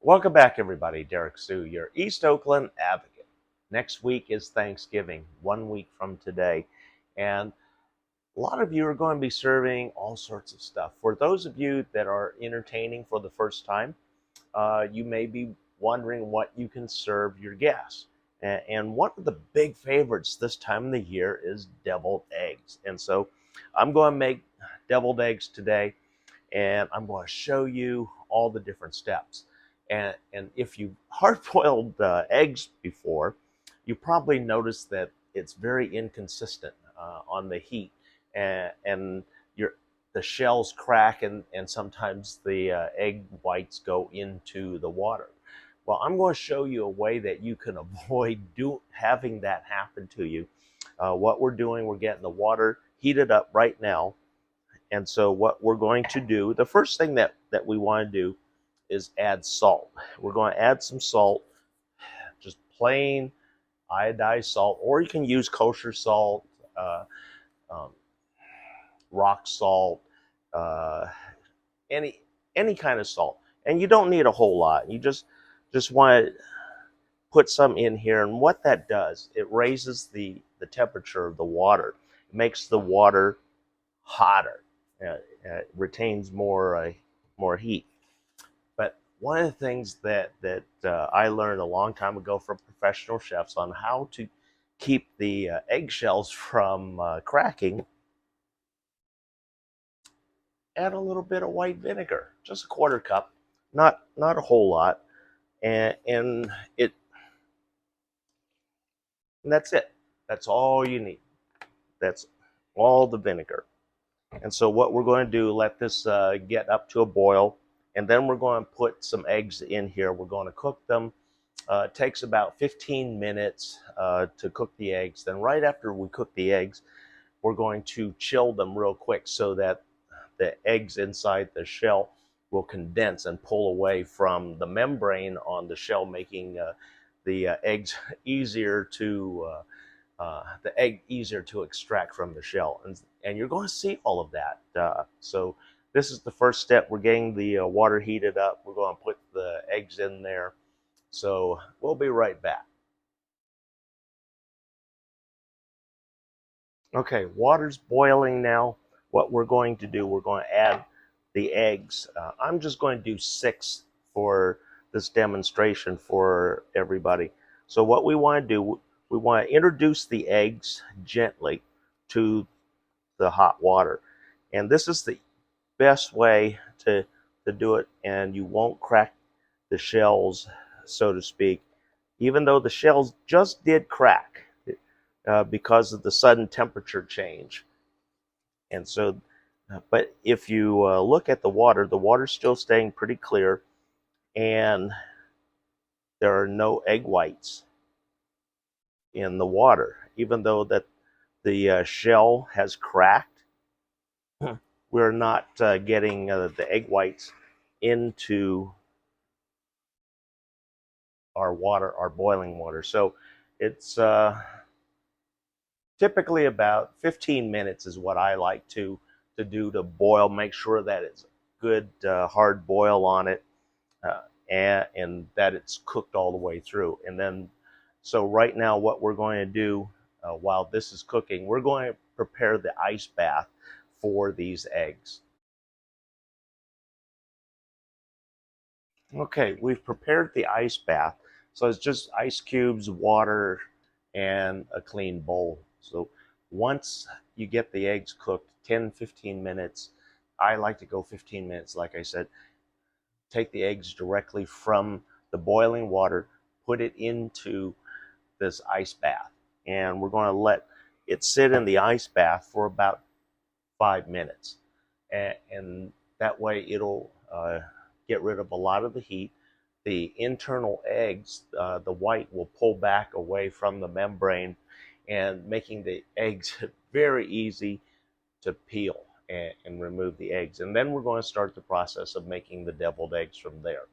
Welcome back, everybody. Derrick Soo, your East Oakland advocate. Next week is Thanksgiving, 1 week from today. And a lot of you are going to be serving all sorts of stuff. For those of you that are entertaining for the first time, you may be wondering what you can serve your guests. And one of the big favorites this time of the year is deviled eggs. And so I'm going to make deviled eggs today, and I'm going to show you all the different steps. And if you've hard-boiled eggs before, you probably noticed that it's very inconsistent on the heat, and the shells crack, and sometimes the egg whites go into the water. Well, I'm going to show you a way that you can avoid having that happen to you. What we're doing, we're getting the water heated up right now. And so what we're going to do, the first thing that we want to do is add salt. We're going to add some salt, just plain iodized salt, or you can use kosher salt, uh, um, rock salt, uh, any kind of salt. And you don't need a whole lot. You just want to put some in here. And what that does, it raises the temperature of the water. It makes the water hotter. It retains more heat. But one of the things that I learned a long time ago from professional chefs on how to keep the eggshells from cracking, add a little bit of white vinegar, just a quarter cup, not a whole lot, and that's it. That's all you need. That's all the vinegar. And so what we're going to do, let this get up to a boil, and then we're going to put some eggs in here. We're going to cook them. It takes about 15 minutes to cook the eggs. Then right after we cook the eggs, we're going to chill them real quick so that the eggs inside the shell will condense and pull away from the membrane on the shell, making the eggs easier to the egg easier to extract from the shell. And you're going to see all of that. So this is the first step. We're getting the water heated up. We're going to put the eggs in there. So we'll be right back. Okay, water's boiling now. What we're going to do, we're going to add the eggs. I'm just going to do 6 for this demonstration for everybody. So what we want to do, we want to introduce the eggs gently to the hot water. And this is the best way to do it, and you won't crack the shells, so to speak, even though the shells just did crack because of the sudden temperature change. And so, but if you look at the water's still staying pretty clear, and there are no egg whites in the water, even though that the shell has cracked. We're not getting the egg whites into our water, our boiling water. So it's typically about 15 minutes is what I like to do to boil. Make sure that it's good hard boil on it, and that it's cooked all the way through. And then, so right now, what we're going to do while this is cooking, we're going to prepare the ice bath for these eggs. Okay, we've prepared the ice bath. So it's just ice cubes, water, and a clean bowl. So once you get the eggs cooked, 10-15 minutes, I like to go 15 minutes, like I said, take the eggs directly from the boiling water, put it into this ice bath. And we're going to let it sit in the ice bath for about 5 minutes. And that way it'll get rid of a lot of the heat. The internal eggs, the white will pull back away from the membrane, and making the eggs very easy to peel and remove the eggs. And then we're going to start the process of making the deviled eggs from there.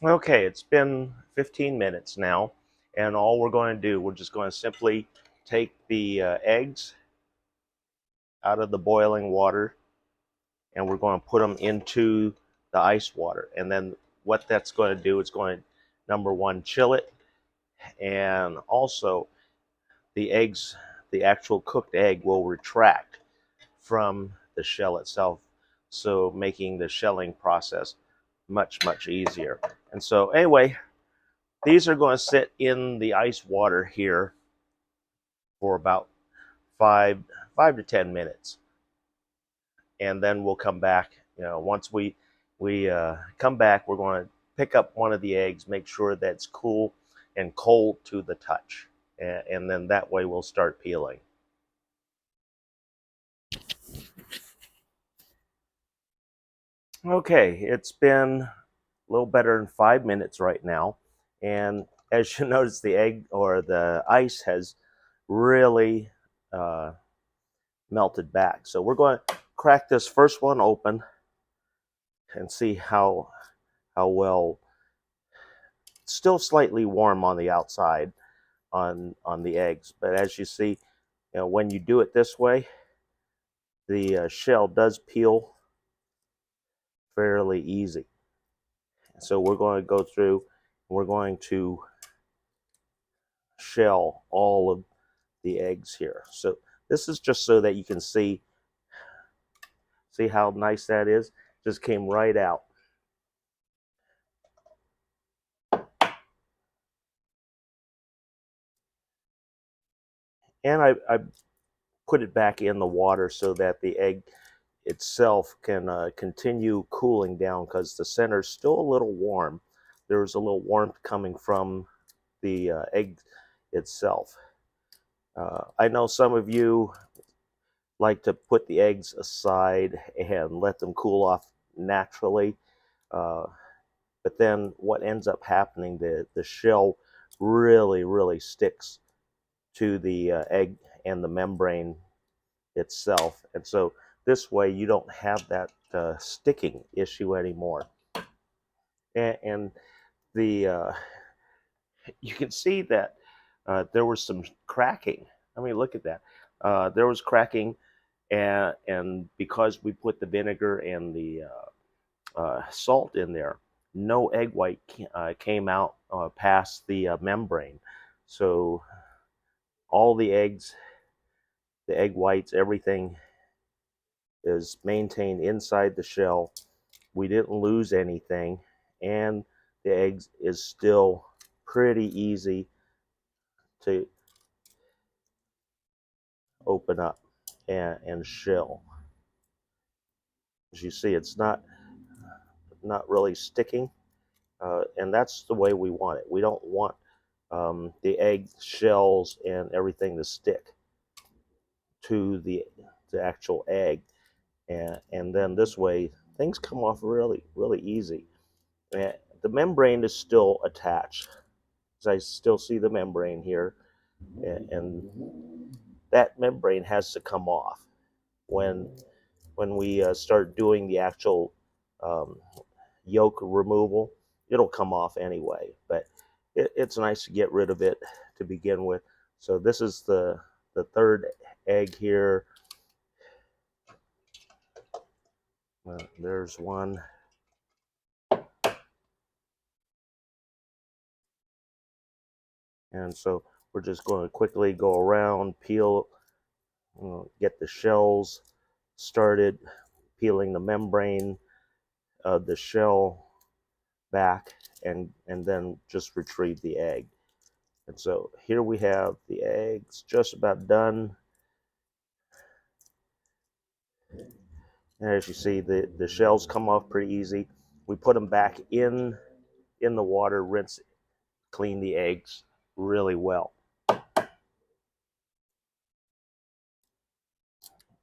Okay, it's been 15 minutes now, and all we're going to do, we're just going to simply take the eggs out of the boiling water, and we're going to put them into the ice water. And then what that's going to do is going to, number one, chill it, and also the eggs, the actual cooked egg will retract from the shell itself, so making the shelling process much easier. And so anyway, these are going to sit in the ice water here for about five to 10 minutes, and then we'll come back. Once we come back, we're going to pick up one of the eggs, make sure that's cool and cold to the touch, and then that way we'll start peeling. Okay, it's been a little better than 5 minutes right now, and as you notice, the egg or the ice has really melted back. So we're going to crack this first one open and see how well. It's still slightly warm on the outside on the eggs, but as you see, when you do it this way, the shell does peel fairly easy. So we're going to go through, we're going to shell all of the eggs here. So this is just so that you can see how nice that is. Just came right out. And I put it back in the water so that the egg itself can continue cooling down, because the center is still a little warm. There's a little warmth coming from the egg itself. I know some of you like to put the eggs aside and let them cool off naturally, but then what ends up happening, the shell really sticks to the egg and the membrane itself, and so this way you don't have that sticking issue anymore. And the you can see that there was some cracking. I mean, look at that. There was cracking, and because we put the vinegar and the salt in there, no egg white came out past the membrane. So all the eggs, the egg whites, everything is maintained inside the shell. We didn't lose anything, and the eggs is still pretty easy to open up and shell. As you see, it's not really sticking, and that's the way we want it. We don't want the egg shells and everything to stick to the actual egg, and then this way things come off really easy. And the membrane is still attached, as I still see the membrane here, and that membrane has to come off when we start doing the actual um, yolk removal. It'll come off anyway, but it's nice to get rid of it to begin with. So this is the third egg here. There's one. And so we're just going to quickly go around, peel, get the shells started, peeling the membrane of the shell back, and then just retrieve the egg. And so here we have the eggs just about done. And as you see, the shells come off pretty easy. We put them back in the water, rinse, clean the eggs really well.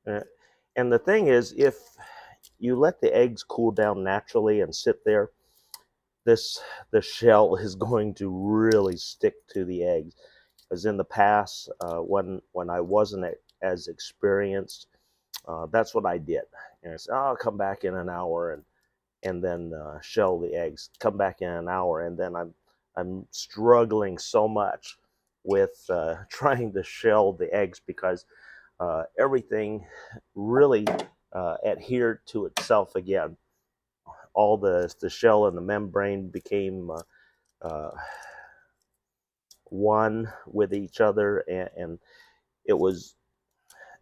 And the thing is, if you let the eggs cool down naturally and sit there, the shell is going to really stick to the eggs. As in the past, when I wasn't as experienced, that's what I did. And I said, "Oh, I'll come back in an hour and then shell the eggs. Come back in an hour, and then I'm struggling so much with trying to shell the eggs, because everything really adhered to itself again. All the shell and the membrane became uh, one with each other, and it was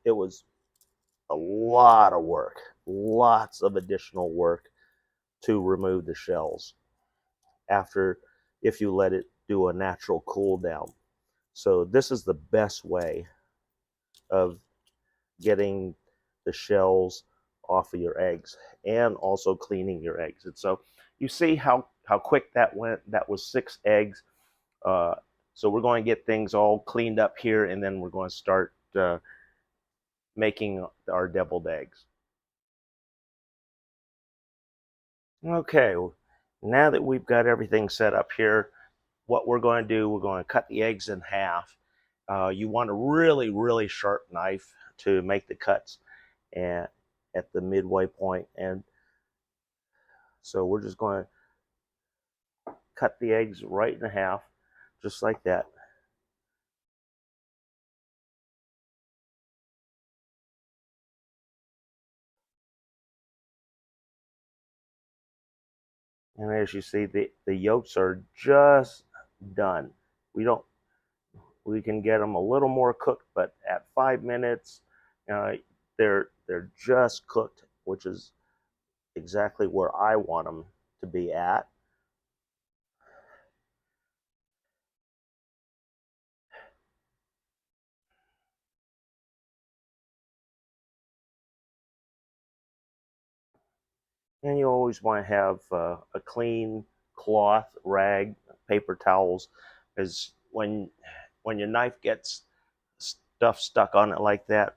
it was a lot of work, lots of additional work to remove the shells after, if you let it do a natural cool down. So this is the best way of getting the shells off of your eggs and also cleaning your eggs. And so you see how quick that went. That was 6 eggs. Uh, so we're going to get things all cleaned up here, and then we're going to start making our deviled eggs. Okay, now that we've got everything set up here, what we're going to do, we're going to cut the eggs in half. You want a really, really sharp knife to make the cuts at the midway point. And so we're just going to cut the eggs right in half, just like that. And as you see, the yolks are just done. We don't we can get them a little more cooked, but at 5 minutes, uh, they're just cooked, which is exactly where I want them to be at. And you always want to have a clean cloth, rag, paper towels, because when your knife gets stuff stuck on it like that,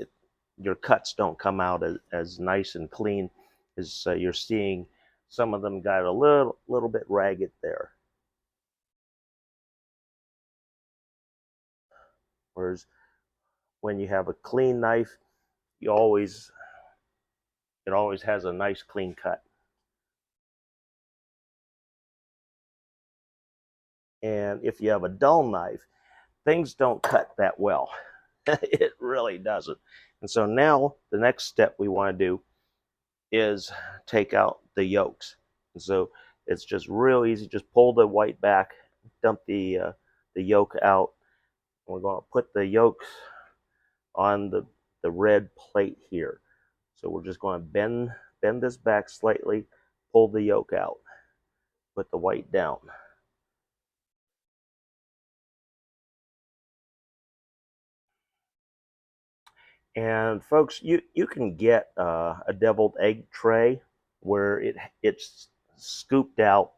it, your cuts don't come out as nice and clean as you're seeing. Some of them got a little bit ragged there. Whereas when you have a clean knife, you always it always has a nice clean cut. And if you have a dull knife, things don't cut that well. It really doesn't. And so now the next step we want to do is take out the yolks. And so it's just real easy. Just pull the white back, dump the yolk out. And we're going to put the yolks on the red plate here. So we're just going to bend this back slightly, pull the yolk out, put the white down. And folks, you can get a deviled egg tray where it's scooped out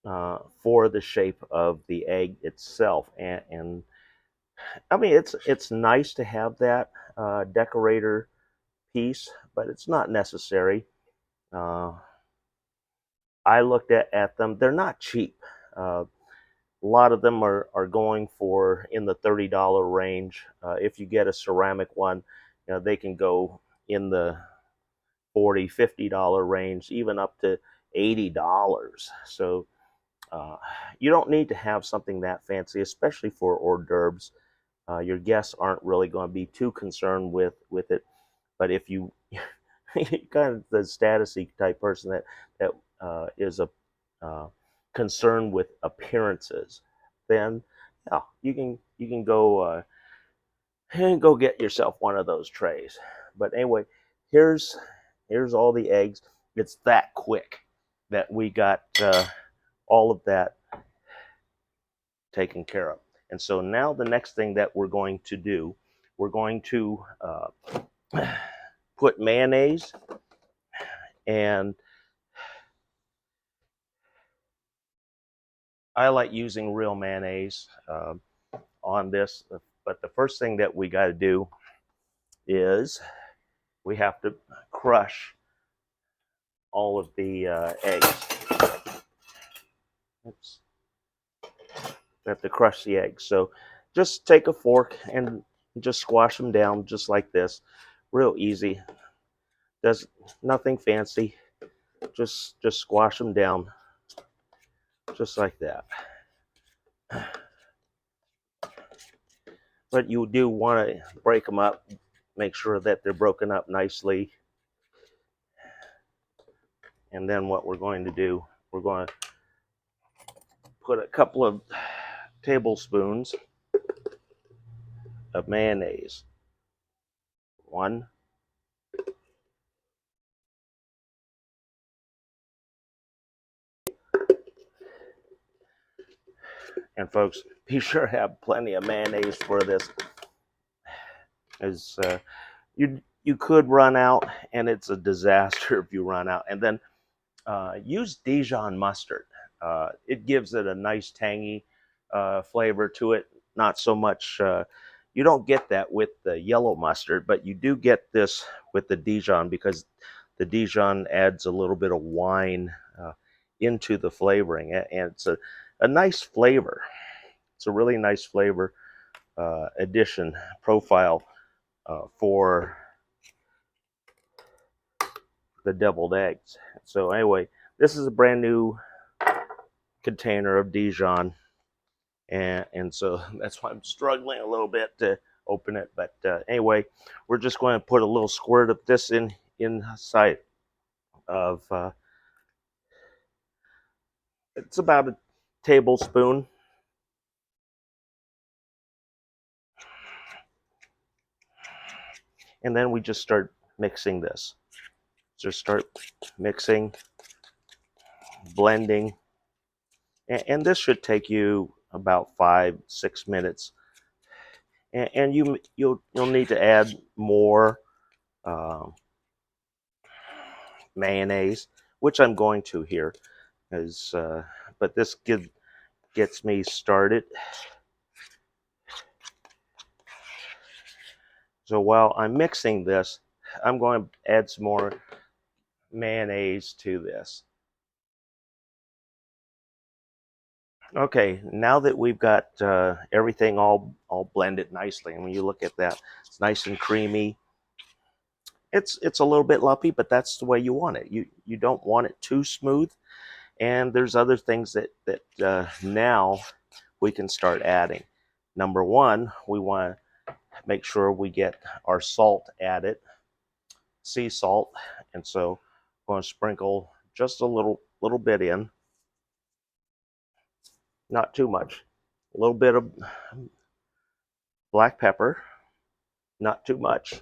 for the shape of the egg itself, and I mean it's nice to have that decorator piece, but it's not necessary. Uh, I looked at them; they're not cheap. A lot of them are going for in the $30 range. If you get a ceramic one, they can go in the $40, $50 range, even up to $80. So you don't need to have something that fancy, especially for hors d'oeuvres. Your guests aren't really going to be too concerned with it. But if you kind of the statusy type person that is a concerned with appearances, then yeah, you can go get yourself one of those trays. But anyway, here's all the eggs. It's that quick that we got all of that taken care of. And so now the next thing that we're going to do, we're going to put mayonnaise, and I like using real mayonnaise on this. But the first thing that we got to do is we have to crush all of the eggs. Oops. We have to crush the eggs. So just take a fork and just squash them down just like this. Real easy. Does nothing fancy. Just squash them down just like that. But you do want to break them up make sure that they're broken up nicely. And then what we're going to do, we're going to put a couple of tablespoons of mayonnaise. One. And folks, be sure to have plenty of mayonnaise for this, as you could run out, and it's a disaster if you run out. And then use Dijon mustard. It gives it a nice tangy flavor to it. Not so much. You don't get that with the yellow mustard, but you do get this with the Dijon, because the Dijon adds a little bit of wine into the flavoring, and it's a nice flavor. It's a really nice flavor addition profile for the deviled eggs. So anyway, this is a brand new container of Dijon, and so that's why I'm struggling a little bit to open it. But anyway, we're just going to put a little squirt of this inside of it's about a tablespoon. And then we just start mixing this. Just start mixing, blending, and this should take you about 5-6 minutes. And you'll need to add more mayonnaise, which I'm going to here, but this gets me started. So while I'm mixing this, I'm going to add some more mayonnaise to this. Okay, now that we've got everything all blended nicely, and when you look at that, it's nice and creamy. It's a little bit lumpy, but that's the way you want it. You don't want it too smooth. And there's other things that now we can start adding. Number one, we want to make sure we get our salt added, sea salt, and so I'm going to sprinkle just a little bit in, not too much. A little bit of black pepper, not too much,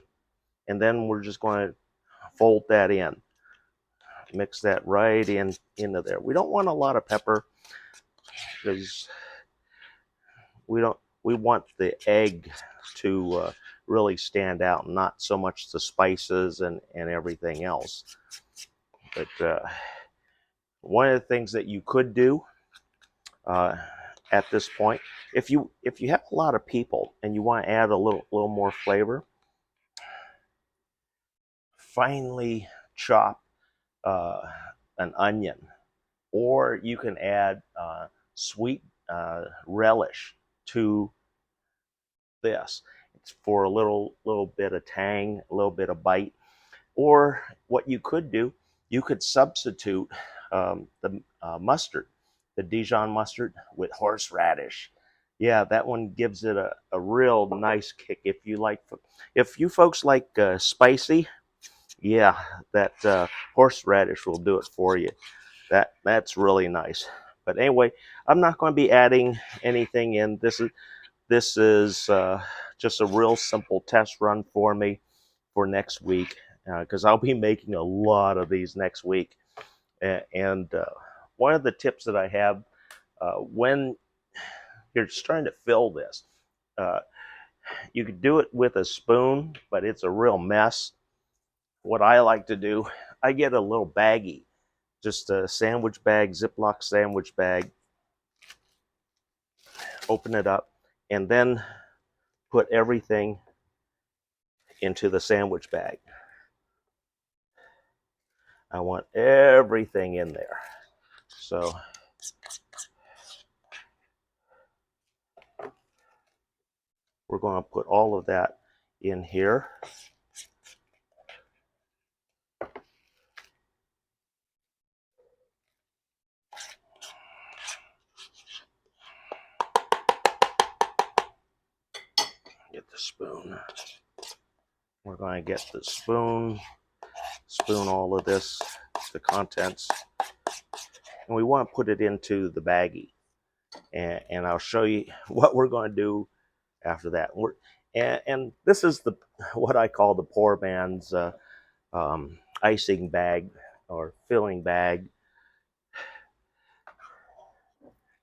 and then we're just going to fold that in. Mix that right into there. We don't want a lot of pepper, because we want the egg to really stand out, not so much the spices and everything else. But one of the things that you could do at this point, if you have a lot of people and you want to add a little more flavor, finely chop an onion, or you can add sweet relish to this. It's for a little bit of tang, a little bit of bite. Or what you could do, you could substitute the mustard, the Dijon mustard, with horseradish. Yeah, that one gives it a real nice kick. If you folks like spicy, yeah, that horseradish will do it for you. That's really nice. But anyway, I'm not going to be adding anything in. This is just a real simple test run for me for next week, because I'll be making a lot of these next week. And one of the tips that I have, when you're just trying to fill this, you could do it with a spoon, but it's a real mess. What I like to do, I get a little baggie, just a sandwich bag, Ziploc sandwich bag, open it up, and then put everything into the sandwich bag. I want everything in there. So we're going to put all of that in here. Get the spoon. We're going to get the spoon all of this, the contents, and we want to put it into the baggie. And I'll show you what we're going to do after that. And this is the what I call the poor man's icing bag or filling bag.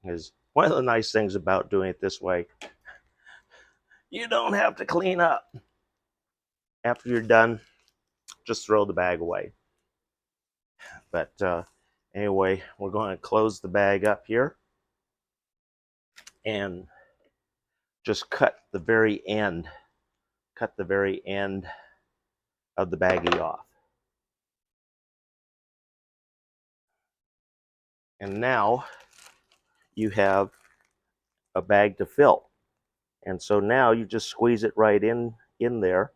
Is one of the nice things about doing it this way. You don't have to clean up. After you're done, just throw the bag away. But anyway, we're going to close the bag up here and just cut the very end of the baggie off. And now you have a bag to fill. And so now you just squeeze it right in there.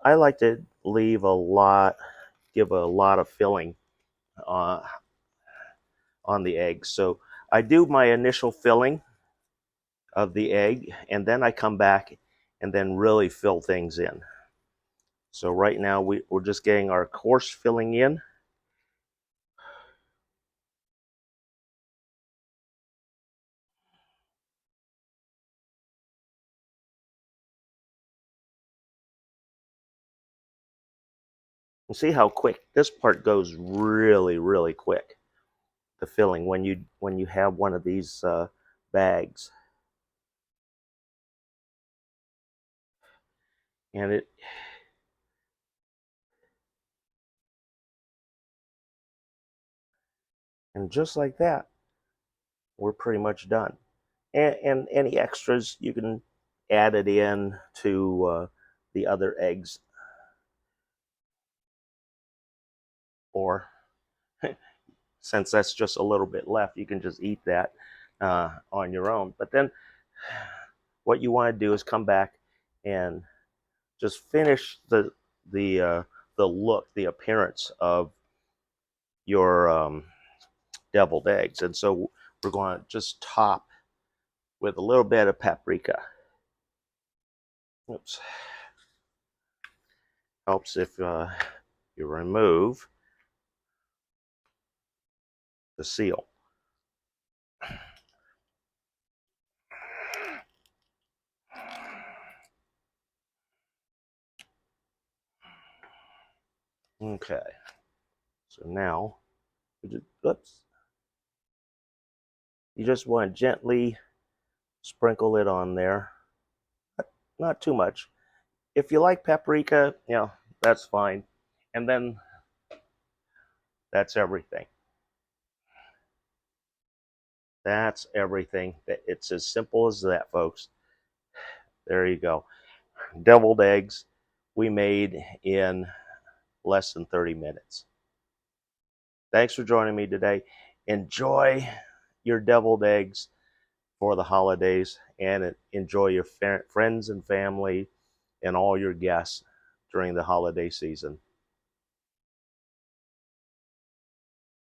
I like to give a lot of filling on the eggs. So I do my initial filling of the egg, and then I come back and then really fill things in. So right now we're just getting our course filling in. You see how quick this part goes? Really quick. The filling when you have one of these bags, and just like that, we're pretty much done. And any extras you can add it in to the other eggs, or since that's just a little bit left, you can just eat that on your own. But then what you want to do is come back and just finish the look, the appearance of your deviled eggs. And so we're going to just top with a little bit of paprika. Oops. Helps if you remove the seal. Okay. So now, you just want to gently sprinkle it on there. Not too much. If you like paprika, that's fine. And then that's everything. That's everything. It's as simple as that, folks. There you go. Deviled eggs we made in less than 30 minutes. Thanks for joining me today. Enjoy your deviled eggs for the holidays, and enjoy your friends and family and all your guests during the holiday season.